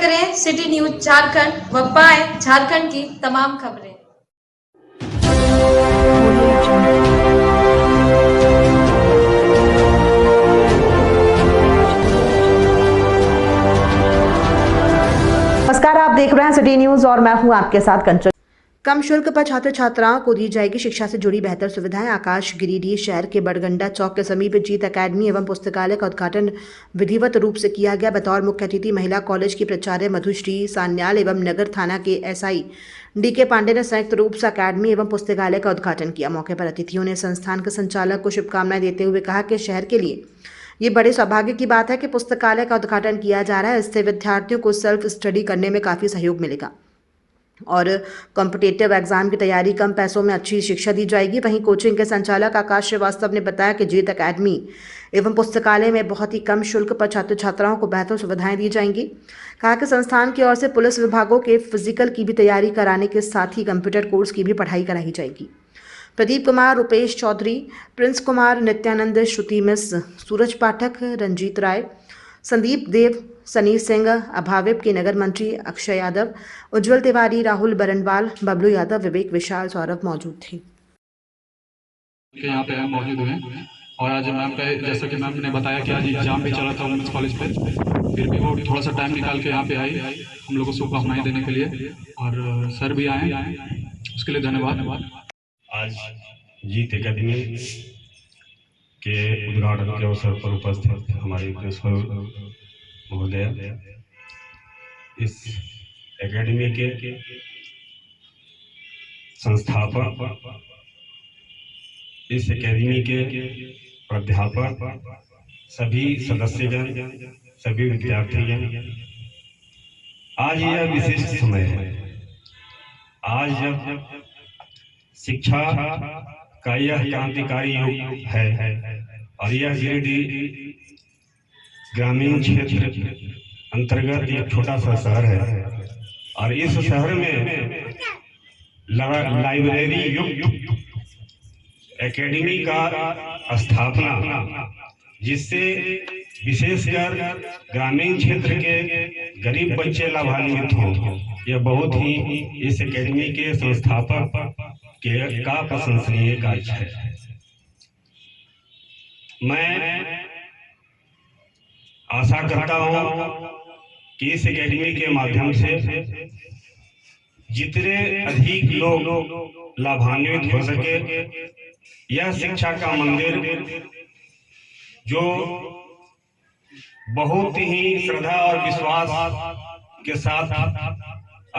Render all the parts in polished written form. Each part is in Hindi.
करें सिटी न्यूज झारखंड व पाएं झारखंड की तमाम खबरें। नमस्कार, आप देख रहे हैं सिटी न्यूज और मैं हूं आपके साथ कंचन। कम शुल्क पर छात्र छात्राओं को दी जाएगी शिक्षा से जुड़ी बेहतर सुविधाएं। आकाश गिरिडीह शहर के बड़गंडा चौक के समीप जीत एकेडमी एवं पुस्तकालय का उद्घाटन विधिवत रूप से किया गया। बतौर मुख्य अतिथि महिला कॉलेज की प्राचार्य मधुश्री सान्याल एवं नगर थाना के एसआई डीके पांडे ने संयुक्त रूप से अकेडमी एवं पुस्तकालय का उद्घाटन किया। मौके पर अतिथियों ने संस्थान के संचालक को शुभकामनाएं देते हुए कहा कि शहर के लिए ये बड़े सौभाग्य की बात है कि पुस्तकालय का उद्घाटन किया जा रहा है। इससे विद्यार्थियों को सेल्फ स्टडी करने में काफ़ी सहयोग मिलेगा और कॉम्पिटिटिव एग्जाम की तैयारी कम पैसों में अच्छी शिक्षा दी जाएगी। वहीं कोचिंग के संचालक आकाश श्रीवास्तव ने बताया कि जीत एकेडमी एवं पुस्तकालय में बहुत ही कम शुल्क पर छात्र छात्राओं को बेहतर सुविधाएं दी जाएंगी। कहा कि संस्थान की ओर से पुलिस विभागों के फिजिकल की भी तैयारी कराने के साथ ही कंप्यूटर कोर्स की भी पढ़ाई कराई जाएगी। प्रदीप कुमार, रुपेश चौधरी, प्रिंस कुमार, नित्यानंद, श्रुति मिस, सूरज पाठक, रंजीत राय, संदीप देव, सनी सिंह, अभाविप के नगर मंत्री अक्षय यादव, उज्जवल तिवारी, राहुल बरनवाल, बबलू यादव, विवेक विशाल, सौरभ मौजूद थे। यहाँ पे हम मौजूद हुए और आज मैम का जैसा कि मैम ने बताया कि आज एग्जाम भी चला था वुमेंस कॉलेज पे, फिर भी वो थोड़ा सा टाइम निकाल के यहाँ पे आई हम लोगों को शुभकामनाएं देने के लिए और सर भी आए उसके लिए धन्यवाद। आज जीत एकेडमी के उद्घाटन के अवसर पर उपस्थित हमारे प्रिंसिपल महोदय, इस एकेडमी के संस्थापक, इस एकेडमी के प्राध्यापक, सभी सदस्यगण, सभी विद्यार्थीगण, आज यह विशिष्ट समय है। आज जब शिक्षा का यह क्रांतिकारी युग है और यह गिरिडीह ग्रामीण क्षेत्र अंतर्गत एक छोटा सा शहर है और इस शहर में लाइब्रेरी युक्त एकेडमी का स्थापना, जिससे विशेषकर ग्रामीण क्षेत्र के गरीब बच्चे लाभान्वित हों, यह बहुत ही इस एकेडमी के संस्थापक का प्रशंसनीय कार्य है। मैं आशा करता हूं कि इस एकेडमी के माध्यम से जितने अधिक लोग लाभान्वित हो सके, यह शिक्षा का मंदिर जो बहुत ही श्रद्धा और विश्वास के साथ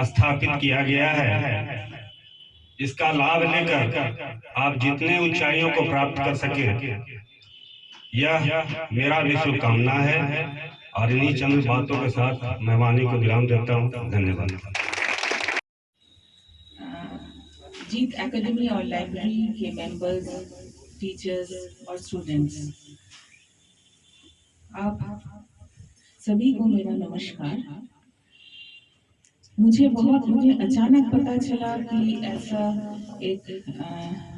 स्थापित किया गया है, इसका लाभ लेकर आप जितने ऊंचाइयों को प्राप्त कर सके, यह मेरा भी शुभकामना है। और इन्हीं चंद बातों के साथ मैं वाणी को विराम देता हूँ। धन्यवाद। जीत एकेडमी और लाइब्रेरी के मेंबर्स, टीचर्स और स्टूडेंट्स, आप सभी को मेरा नमस्कार। मुझे अचानक पता चला कि ऐसा एक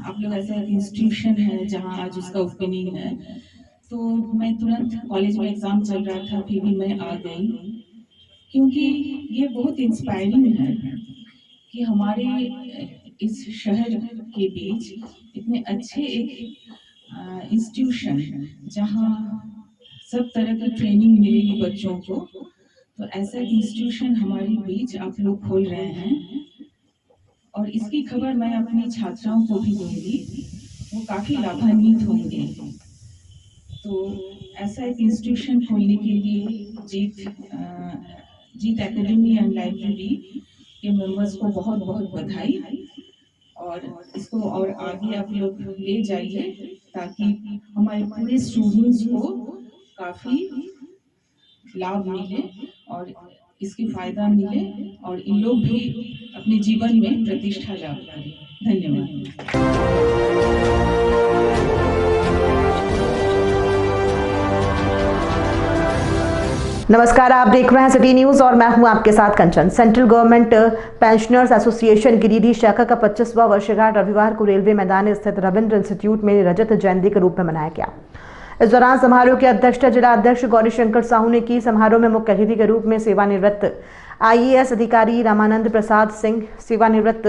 आप लोग ऐसा एक इंस्टीट्यूशन है जहां आज उसका ओपनिंग है, तो मैं तुरंत कॉलेज में एग्जाम चल रहा था फिर भी मैं आ गई, क्योंकि ये बहुत इंस्पायरिंग है कि हमारे इस शहर के बीच इतने अच्छे एक इंस्टीट्यूशन जहां सब तरह की ट्रेनिंग मिलेगी बच्चों को, तो ऐसा इंस्टीट्यूशन हमारे बीच आप लोग खोल रहे हैं और इसकी खबर मैं अपनी छात्राओं को भी दूंगी, वो काफ़ी लाभान्वित होंगे। तो ऐसा एक इंस्टीट्यूशन खोलने के लिए जीत एकेडमी एंड लाइब्रेरी के मेंबर्स को बहुत बहुत बधाई, और इसको और आगे आप लोग ले जाइए ताकि हमारे पूरे स्टूडेंट्स को काफ़ी लाभ मिले और इसकी फायदा मिले और इन लोग भी अपने जीवन में प्रतिष्ठा लाभ करें। धन्यवाद। नमस्कार, आप देख रहे हैं सिटी न्यूज और मैं हूं आपके साथ Kanchan. Central government pensioners association Giridih शाखा का 25वां वर्षगांठ रविवार को रेलवे मैदान स्थित रविंद्र इंस्टीट्यूट में रजत जयंती के रूप में मनाया गया। इस दौरान समारोह की अध्यक्षता जिला अध्यक्ष गौरी शंकर साहू ने की। समारोह में मुख्य अतिथि के रूप में सेवानिवृत्त IAS अधिकारी रामानंद प्रसाद सिंह, सेवानिवृत्त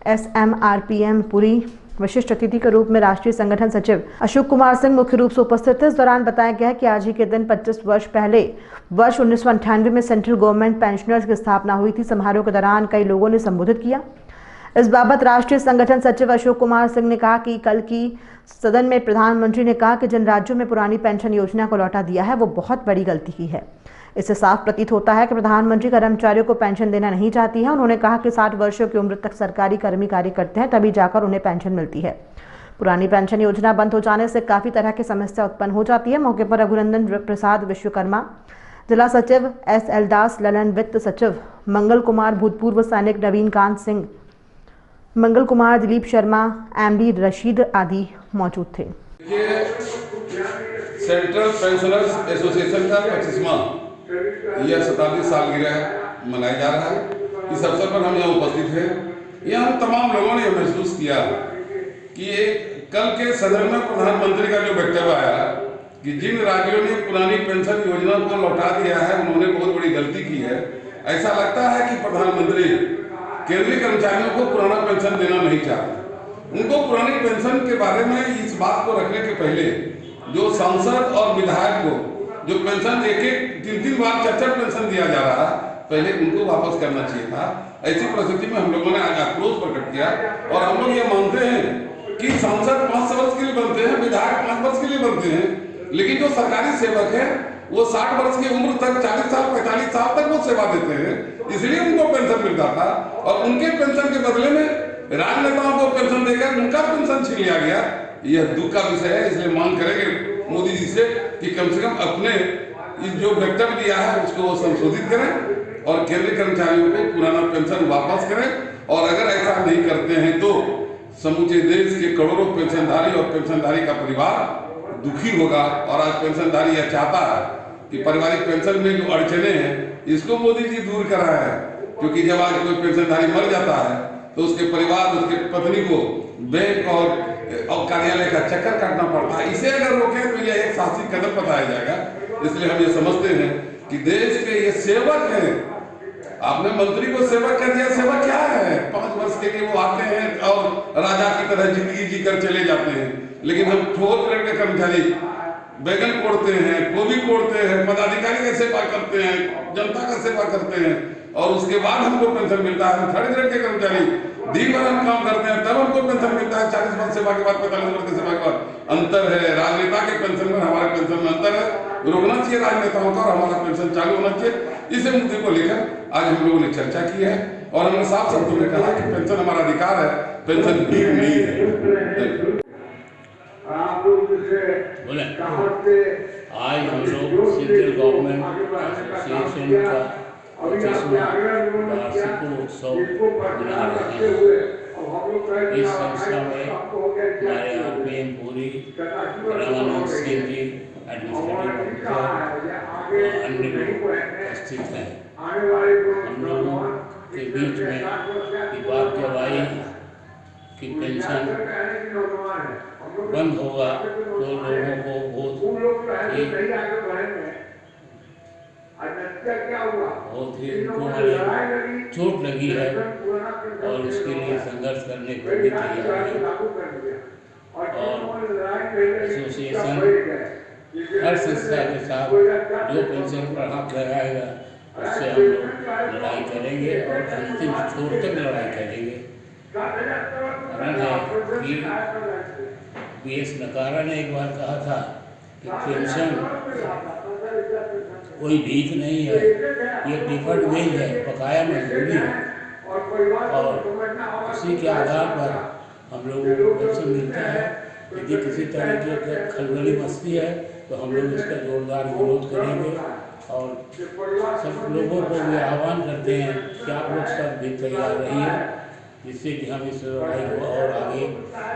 SMRPM पुरी, विशिष्ट अतिथि के रूप में राष्ट्रीय संगठन सचिव अशोक कुमार सिंह मुख्य रूप से उपस्थित थे। इस दौरान बताया गया कि आज ही के दिन 25 वर्ष पहले वर्ष 1998 में सेंट्रल गवर्नमेंट पेंशनर्स की स्थापना हुई थी। समारोह के दौरान कई लोगों ने संबोधित किया। इस बाबत राष्ट्रीय संगठन सचिव अशोक कुमार सिंह ने कहा कि कल की सदन में प्रधानमंत्री ने कहा कि जिन राज्यों में पुरानी पेंशन योजना को लौटा दिया है वो बहुत बड़ी गलती की है। इससे साफ प्रतीत होता है कि प्रधानमंत्री कर्मचारियों को पेंशन देना नहीं चाहती है। उन्होंने कहा कि 60 वर्षों की उम्र तक सरकारी कर्मी कार्य करते हैं तभी जाकर उन्हें पेंशन मिलती है। पुरानी पेंशन योजना बंद हो जाने से काफी तरह की समस्या उत्पन्न हो जाती है। मौके पर रघुनंदन प्रसाद विश्वकर्मा, जिला सचिव SL दास, ललन वित्त सचिव मंगल कुमार, भूतपूर्व सैनिक नवीन कांत सिंह, मंगल कुमार, दिलीप शर्मा, MD रशीद आदि मौजूद थे। सेंट्रल पेंशनर्स एसोसिएशन का 25वां यह शताब्दी सालगिरह मनाया जा रहा है। इस अवसर पर हम यहाँ उपस्थित हैं। यहाँ हम तमाम लोगों ने महसूस किया कि ये कल के सदन में प्रधानमंत्री का जो वक्तव्य आया कि जिन राज्यों ने पुरानी पेंशन योजना को लौटा दिया है उन्होंने बहुत बड़ी गलती की है। ऐसा लगता है कि प्रधानमंत्री केंद्रीय कर्मचारियों को पुराना पेंशन देना नहीं चाहते। उनको पुरानी पेंशन के बारे में इस बात को रखने के पहले जो सांसद और विधायक को जो पेंशन एक 3-3 बार 4-4 पेंशन दिया जा रहा है, पहले उनको वापस करना चाहिए था। ऐसी परिस्थिति में हम लोगों ने आज आक्रोश प्रकट किया और हम लोग ये मानते हैं कि सांसद 5 वर्ष के लिए बनते हैं, विधायक 5 वर्ष के लिए बनते हैं, लेकिन जो सरकारी सेवक है वो 60 वर्ष की उम्र तक, 40 साल 45 साल तक वो सेवा देते हैं, इसलिए उनको पेंशन मिलता था। और उनके पेंशन के बदले में राजनेताओं को पेंशन देकर उनका पेंशन छीन लिया गया। यह दुख का विषय है। इसलिए मांग करेंगे मोदी जी से कि कम से कम अपने इस जो वक्तव्य दिया है उसको वो संशोधित करें और केंद्रीय कर्मचारियों को पुराना पेंशन वापस करें। और अगर ऐसा नहीं करते हैं तो समूचे देश के करोड़ों पेंशनधारी और पेंशनधारी का परिवार दुखी होगा। और आज पेंशनधारी यह चाहता है कि पारिवारिक पेंशन में जो अड़चने हैं इसको मोदी जी दूर कराए, क्योंकि जब आज कोई पेंशनधारी मर जाता है तो उसके परिवार, उसके पत्नी को बैंक और कार्यालय का चक्कर काटना पड़ता है। इसे अगर रोकें तो यह एक साहसिक कदम बताया जाएगा। इसलिए हम ये समझते हैं कि देश के ये सेवक हैं। आपने मंत्री को सेवक कर दिया। सेवक क्या है? 5 वर्ष के लिए वो आते हैं और राजा की तरह जिंदगी जीकर चले जाते हैं। लेकिन हम छोटे वर्ग के कर्मचारी बैगन कोड़ते हैं, गोभी कोड़ते हैं, पदाधिकारी का सेवा करते हैं, जनता का सेवा करते हैं और उसके बाद हमको पेंशन मिलता है। हम 3rd ग्रेड के कर्मचारी दिन भर हम काम करते हैं तब हमको पेंशन मिलता है। 40 वर्ष सेवा के बाद, 45 वर्ष की सेवा के बाद अंतर है। राजनेता के पेंशन में हमारे पेंशन में अंतर है। रोकना चाहिए राजनेताओं का और हमारा पेंशन चालू होना चाहिए। इस मुद्दे को लेकर आज हम लोगों ने चर्चा की है और हमने साफ शब्दों में कहा कि पेंशन हमारा अधिकार है, पेंशन भीख नहीं है। बोले आज हम लोग सेंट्रल गवर्नमेंट एसोसिएशन का 25वां वार्षिकोत्सव मना रहे हैं। इस संस्था में हमारे RPM पूरी, रामानंद सिंह जी, एडमिनिस्ट्रेटिव ऑफिसर और अन्य लोग उपस्थित हैं। हम लोगों के बीच में ये बात जब आई कि पेंशन बंद होगा तो लोगों को बहुत ही चोट लगी है और उसके लिए संघर्ष करने को भी तैयार है। और एसोसिएशन हर संस्था के साथ जो पेंशन पर हाथ लगाएगा उससे हम लोग लड़ाई करेंगे और अंतिम छोर तक लड़ाई करेंगे। कारण है कि BS नकारा ने एक बार कहा था कि पेंशन कोई भीख नहीं है, ये डिफर्ड वेज है, बकाया मजदूरी है और उसी के आधार पर हम लोगों को पेंशन मिलता है। यदि किसी तरह की खलबली मस्ती है तो हम लोग इसका जोरदार विरोध करेंगे और सब लोगों को भी आह्वान करते हैं कि आप लोग सब भी तैयार रहिए, जिससे कि हम इस लड़ाई को और आगे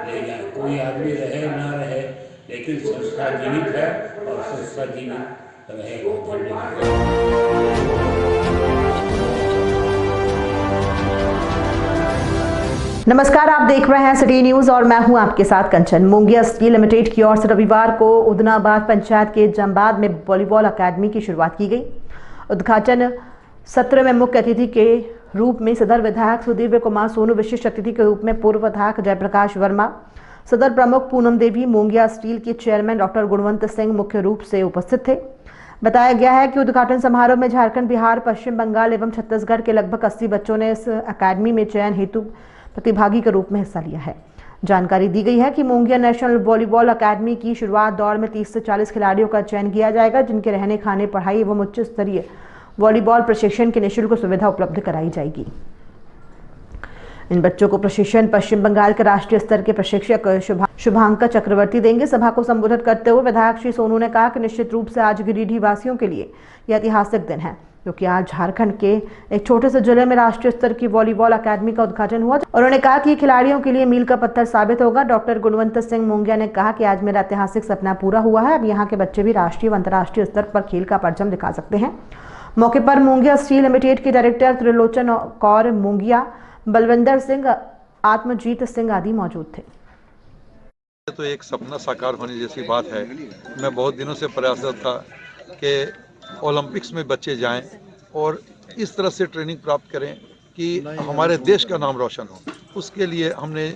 ले जाएं। कोई आदमी रहे ना रहे, लेकिन संस्था जीवित है और संस्था जीवित रहेगा। धन्यवाद। नमस्कार, आप देख रहे हैं सिटी न्यूज और मैं हूं आपके साथ कंचन। मुंगिया स्टील लिमिटेड की ओर से रविवार को उदनाबाद पंचायत के जमबाद में वॉलीबॉल अकादमी की शुरुआत की गई। उद्घाटन सत्र में मुख्य अतिथि के रूप में सदर विधायक सुदीव्य कुमार सोनू, विशिष्ट अतिथि के रूप में पूर्व विधायक जयप्रकाश वर्मा, सदर प्रमुख पूनम देवी, मुंगिया स्टील के चेयरमैन डॉक्टर गुणवंत सिंह मुख्य रूप से उपस्थित थे। बताया गया है कि उद्घाटन समारोह में झारखंड, बिहार, पश्चिम बंगाल एवं छत्तीसगढ़ के लगभग 80 बच्चों ने इस अकादमी में चयन हेतु प्रतिभागी के रूप में हिस्सा लिया है। जानकारी दी गई है कि मुंगिया नेशनल वॉलीबॉल अकादमी की शुरुआत दौर में 30 से 40 खिलाड़ियों का चयन किया जाएगा, जिनके रहने, खाने, पढ़ाई एवं उच्च स्तरीय वॉलीबॉल प्रशिक्षण की निःशुल्क सुविधा उपलब्ध कराई जाएगी। इन बच्चों को प्रशिक्षण पश्चिम बंगाल के राष्ट्रीय स्तर के प्रशिक्षक शुभांकर चक्रवर्ती देंगे। सभा को संबोधित करते हुए विधायक श्री सोनू ने कहा कि निश्चित रूप से आज गिरिडीह वासियों के लिए यह ऐतिहासिक दिन है, क्योंकि आज झारखंड के एक छोटे से जिले में राष्ट्रीय स्तर की वॉलीबॉल अकादमी का उद्घाटन हुआ। उन्होंने कहा कि खिलाड़ियों के लिए मील का पत्थर साबित होगा। डॉक्टर गुणवंत सिंह मुंगिया ने कहा कि आज मेरा ऐतिहासिक सपना पूरा हुआ है। अब यहाँ के बच्चे भी राष्ट्रीय व अंतर्राष्ट्रीय स्तर पर खेल का परचम दिखा सकते हैं। मौके पर मुंगिया स्टील लिमिटेड के डायरेक्टर त्रिलोचन कौर मुंगिया, बलविंदर सिंह, आत्मजीत सिंह आदि मौजूद थे। तो एक सपना साकार होने जैसी बात है। मैं बहुत दिनों से प्रयासरत था कि ओलंपिक्स में बच्चे जाएं और इस तरह से ट्रेनिंग प्राप्त करें कि हमारे देश का नाम रोशन हो। उसके लिए हमने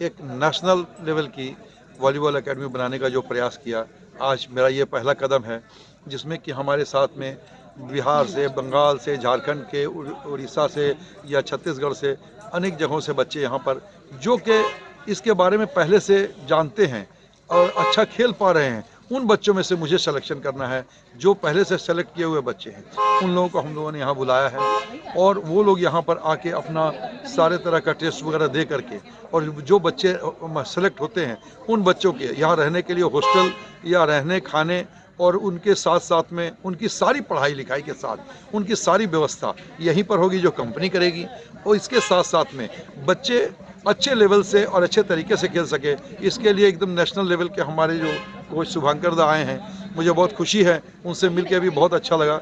एक नेशनल लेवल की वॉलीबॉल एकेडमी बनाने का जो प्रयास किया, आज मेरा ये पहला कदम है, जिसमें कि हमारे साथ में बिहार से, बंगाल से, झारखंड के, उड़ीसा से या छत्तीसगढ़ से अनेक जगहों से बच्चे यहाँ पर जो कि इसके बारे में पहले से जानते हैं और अच्छा खेल पा रहे हैं, उन बच्चों में से मुझे सिलेक्शन करना है। जो पहले से सेलेक्ट किए हुए बच्चे हैं, उन लोगों को हम लोगों ने यहाँ बुलाया है और वो लोग यहाँ पर आके अपना सारे तरह का टेस्ट वगैरह दे करके, और जो बच्चे सेलेक्ट होते हैं उन बच्चों के यहाँ रहने के लिए हॉस्टल या रहने, खाने और उनके साथ साथ में उनकी सारी पढ़ाई लिखाई के साथ उनकी सारी व्यवस्था यहीं पर होगी, जो कंपनी करेगी। और इसके साथ साथ में बच्चे अच्छे लेवल से और अच्छे तरीके से खेल सके, इसके लिए एकदम नेशनल लेवल के हमारे जो कोच शुभांकर दा आए हैं, मुझे बहुत खुशी है। उनसे मिलकर भी बहुत अच्छा लगा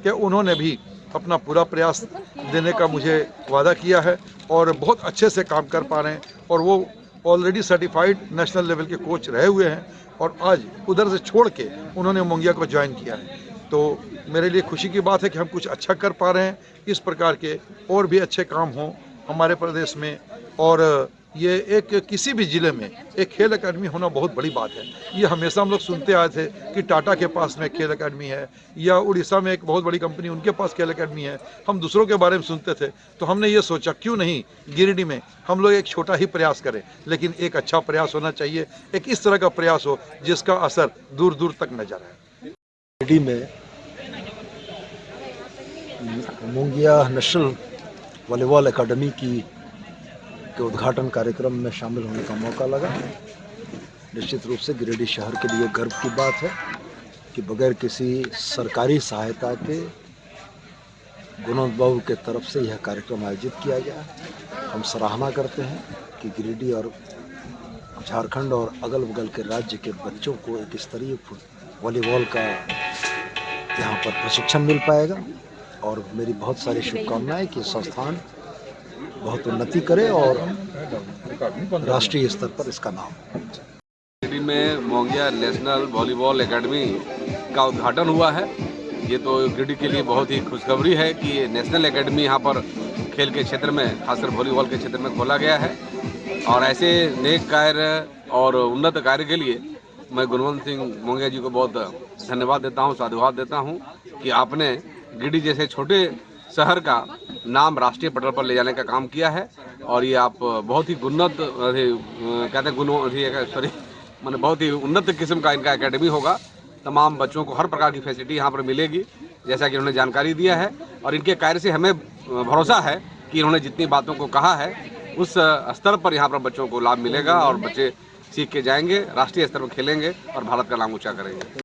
कि उन्होंने भी अपना पूरा प्रयास देने का मुझे वादा किया है और बहुत अच्छे से काम कर पा रहे हैं। और वो ऑलरेडी सर्टिफाइड नेशनल लेवल के कोच रहे हुए हैं और आज उधर से छोड़ के उन्होंने मुंगिया को ज्वाइन किया है। तो मेरे लिए खुशी की बात है कि हम कुछ अच्छा कर पा रहे हैं। इस प्रकार के और भी अच्छे काम हों हमारे प्रदेश में, और ये एक किसी भी ज़िले में एक खेल अकादमी होना बहुत बड़ी बात है। ये हमेशा हम लोग सुनते आए थे कि टाटा के पास में खेल अकादमी है, या उड़ीसा में एक बहुत बड़ी कंपनी उनके पास खेल अकादमी है। हम दूसरों के बारे में सुनते थे, तो हमने ये सोचा क्यों नहीं गिरिडीह में हम लोग एक छोटा ही प्रयास करें, लेकिन एक अच्छा प्रयास होना चाहिए, एक इस तरह का प्रयास हो जिसका असर दूर दूर तक नजर आए। गिरिडीह में मुंगिया नेशनल वॉलीबॉल एकेडमी के उद्घाटन कार्यक्रम में शामिल होने का मौका लगा। निश्चित रूप से गिरिडीह शहर के लिए गर्व की बात है कि बगैर किसी सरकारी सहायता के गुणवंत बाबू के तरफ से यह कार्यक्रम आयोजित किया गया। हम सराहना करते हैं कि गिरिडीह और झारखंड और अगल बगल के राज्य के बच्चों को एक स्तरीय वॉलीबॉल का यहाँ पर प्रशिक्षण मिल पाएगा, और मेरी बहुत सारी शुभकामनाएं कि संस्थान बहुत उन्नति करे और राष्ट्रीय स्तर पर इसका नाम। गिरिडीह में मुंगिया नेशनल वॉलीबॉल एकेडमी का उद्घाटन हुआ है। ये तो गिरिडीह के लिए बहुत ही खुशखबरी है कि ये नेशनल एकेडमी यहाँ पर खेल के क्षेत्र में, खासकर वॉलीबॉल के क्षेत्र में खोला गया है। और ऐसे नेक कार्य और उन्नत कार्य के लिए मैं गुणवंत सिंह मुंगिया जी को बहुत धन्यवाद देता हूँ, साधुवाद देता हूँ कि आपने गिरिडीह जैसे छोटे शहर का नाम राष्ट्रीय पटल पर ले जाने का काम किया है। और ये आप बहुत ही उन्नत मैंने बहुत ही उन्नत किस्म का इनका एकेडमी होगा। तमाम बच्चों को हर प्रकार की फैसिलिटी यहाँ पर मिलेगी, जैसा कि उन्होंने जानकारी दिया है। और इनके कार्य से हमें भरोसा है कि इन्होंने जितनी बातों को कहा है उस स्तर पर यहाँ पर बच्चों को लाभ मिलेगा और बच्चे सीख के जाएंगे, राष्ट्रीय स्तर पर खेलेंगे और भारत का नाम ऊँचा करेंगे।